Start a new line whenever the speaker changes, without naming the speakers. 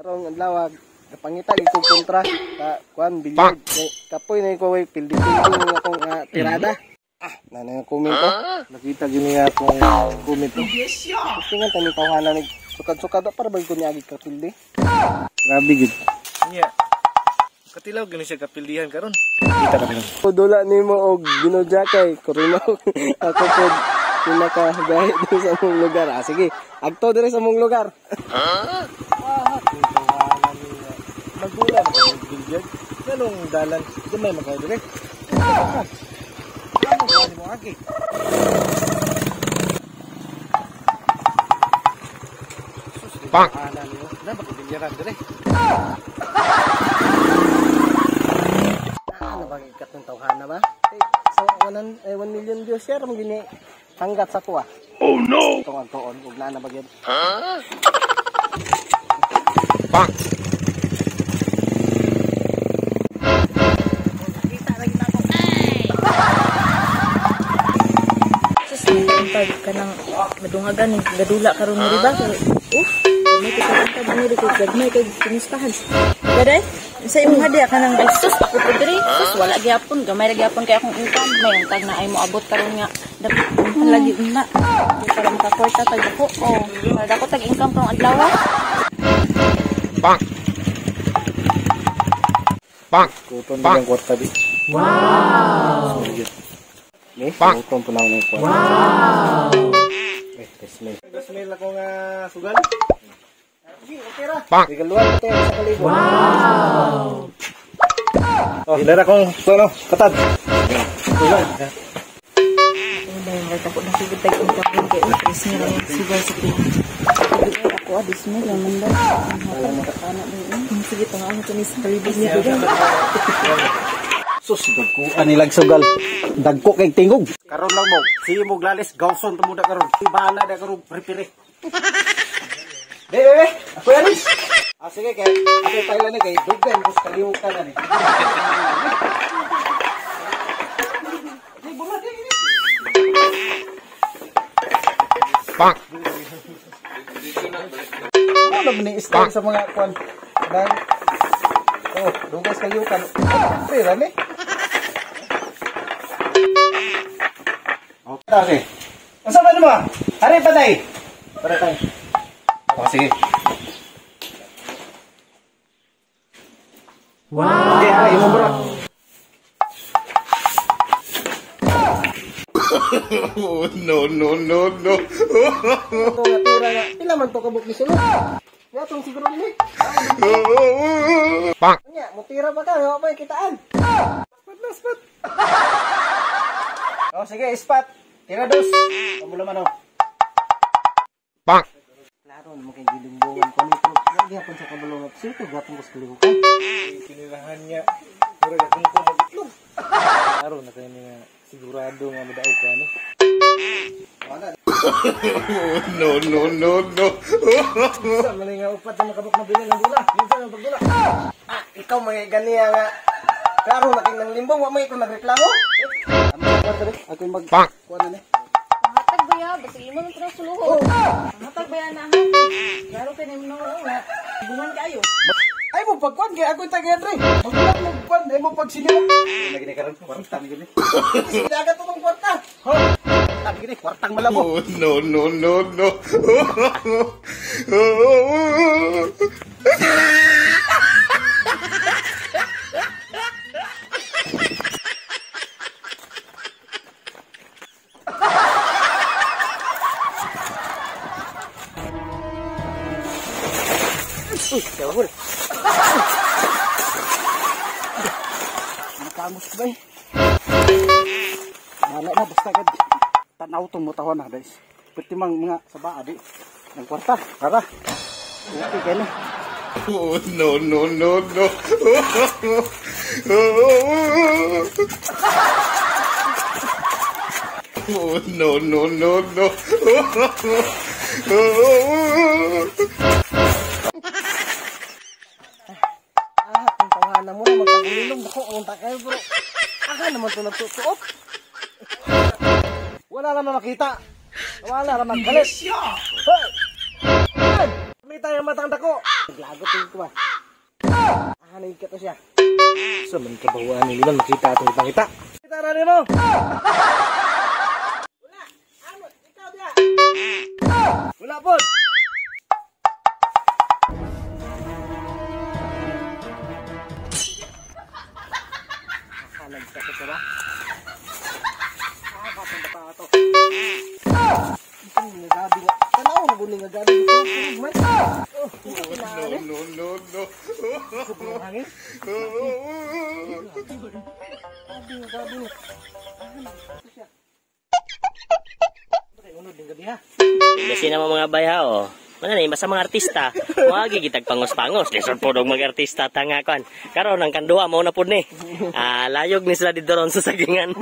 Karong adlaw kapangita gi ko kontra sa kuan bilyard. Kapoy na ko way pildi akong tirada. Nanay comment ko. Nakita gini akong comment ko. Tingnan tani tawhanan ni sukad-sukad para bag ko niagi ka pildi. Grabe gid.
Nya. Katilaw gani siya kapildihan karon. Kita na lang.
Dula nimo og ginodjakay kurimaw. Ako pod pinakagahi dito sa mong lugar. Sige, agto dire sa mong lugar.
Magula na yung bilyard. Ganong dalan. Gamay magkayo direct. Ano ba mo aki? Bang! Na magbilyaran direct.
Ano ba ikat ng tawhana ba? Sa 1 million views share mo gini hanggat sa kuha.
Oh no!
Itong agtoon, huwag na bagyan.
Bang!
Kanang madungagan ni gadula karon mo diba? May kita diniri ko gagmay kay kumustahan. Gaday, sa imong hadiah kanang sus ako po diri. Sus wala gyapon, gamay ra gyapon kay akong income. May tag na ay mo abot karon nga lagi una. Para makakwarta tag ako. Oh, para ako tag income karong adlaw.
Bang. Bang.
Kuton bilang kwarta bi.
Wow.
Bang! Utong po na ng kwarta.
Wow!
Desmail ako nga sugal.
Sige, okay ra.
Bang!
Regaluan ko tayo sa kalibo.
Wow!
Oh, hilara kong ano, katad. Ulan.
Ako na sigod tayo kung kapag kayo. Chris nila yung sugal sa pina. Ako adis mo lang man daw. Ang makakana doon. Sige, tangaan ko ni sa kalibos niya.
Sus, dagko anilang sugal. Dagko kay tingog.
Karon lang mo. Sige mo glalis gawson tumuda karon. Ibala na karon prepare.
Be. Ako yan. Sige kay. Ako tayo lang kay duggan ko sa kalihukan na ni.
Bang!
Ano ba ni style sa mga kwan? Dan. Oh, duggan sa kalihukan. Pero ni.
Okay. Asa ba mo? Hari pa tay. Para tay. Oh, sige.
Wow!
Okay, hari mo bro.
No.
Ito nga tira nga. Pila man to kabuk ni sulod. Nga tong siguro ni.
Bang!
Nya, mo tira ba ka? Nga ba kitaan? Spot.
Oh, sige, ispat. Tira dos. Kamulo man oh.
Bang!
Klaro mo kay gilumbungan ko nito. Lagi hapon sa kabulong. Sito gatong ko sa kalihukan.
Kinirahan niya. Puro gatong ko magitlog. Klaro na kayo nga sigurado nga madaog ka no.
No.
Sa man nga upat na makabuk na bilin ng dula. Minsan ang pagdula. Ikaw may ganiya nga. Klaro na kay nang limbong wa may ko nagreklamo. Ako mag
Bang!
kuan na ni.
Hatag ba ya? Basta imo nang traso luho. Hatag ba ya na ha? Laro ka nimo nga. Bungan kayo.
Ay mo pagkuan kay ako tagad re. Magkuan mo kuan ay mo pagsinila.
Lagi ni karon kwarta ni gini.
Dagat to tong kwarta. Ho. Tabi gini kwartang malabo.
No.
Jauh. Nakamos ba eh. Wala na basta agad. Tanaw itong mutahon na guys. Pwede mang mga saba adi. Ang kwarta. Tara. Okay kayo na.
No.
Ang tawanan mo na magpagulilong. Dako ang takay bro. Aka naman ito nagtutuot. Wala naman makita. Wala naman galit. Hoy! May tayong matang dako. Naglagot ko ba? Hanay ka to siya.
Sa man kabawaan ni Liman makita atong kita.
Kita rin mo! Wala! Ano? Ikaw diya! Wala po! Nakalag ka to ba? Kakasang bata ito. Ito yung nagabi nga. Tanaw na buling nagabi.
No, no, no.
Sobrang hangin. Gabi. Unod din gabi ha.
Kasi naman mga baya o. Ano na basta mga artista. Mga gigitag pangos-pangos. Lisod po dong mga artista tanga kon. Karon ang kanduha mo na pud ni. Layog ni sila dito ron sa sagingan.